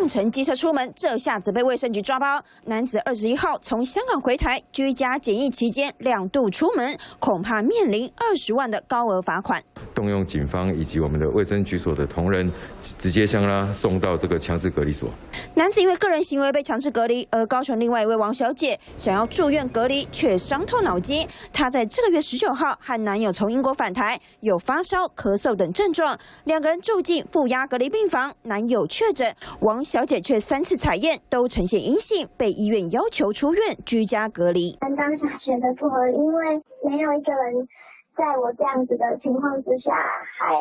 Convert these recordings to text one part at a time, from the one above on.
用乘机车出门，这下子被卫生局抓包。男子21号从香港回台，居家检疫期间2度出门，恐怕面临20万的高额罚款。动用警方以及我们的卫生局所的同仁，直接将他送到这个强制隔离所。男子因为个人行为被强制隔离，而高雄另外一位王小姐想要住院隔离，却伤透脑筋。她在这个月19号和男友从英国返台，有发烧、咳嗽等症状，两个人住进负压隔离病房，男友确诊，王小姐却3次采验都呈现阴性，被医院要求出院居家隔离。当下觉得不合理，因为没有一个人在我这样子的情况之下还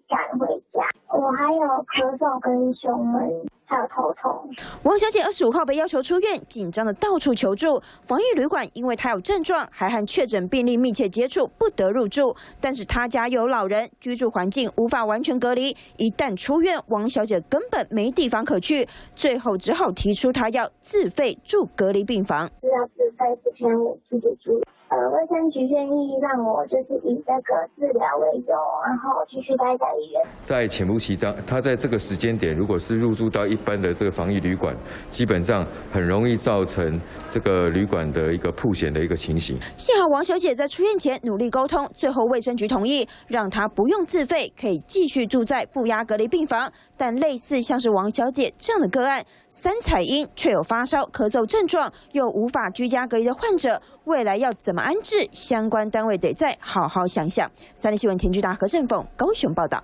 赶回家，我还有咳嗽跟胸闷，还有头痛。王小姐25号被要求出院，紧张的到处求助。防疫旅馆因为她有症状，还和确诊病例密切接触，不得入住。但是她家有老人，居住环境无法完全隔离，一旦出院，王小姐根本没地方可去，最后只好提出她要自费住隔离病房。是要自费4天我自己住。卫生局愿意让我就是以这个治疗为由，然后继续待在医院。在潜伏期他在这个时间点，如果是入住到一般的这个防疫旅馆，基本上很容易造成这个旅馆的一个曝险的一个情形。幸好王小姐在出院前努力沟通，最后卫生局同意让她不用自费，可以继续住在负压隔离病房。但类似像是王小姐这样的个案，3采阴却有发烧、咳嗽症状，又无法居家隔离的患者，未来要怎么安置？相关单位得再好好想想。3立新闻田居达、何胜凤高雄报道。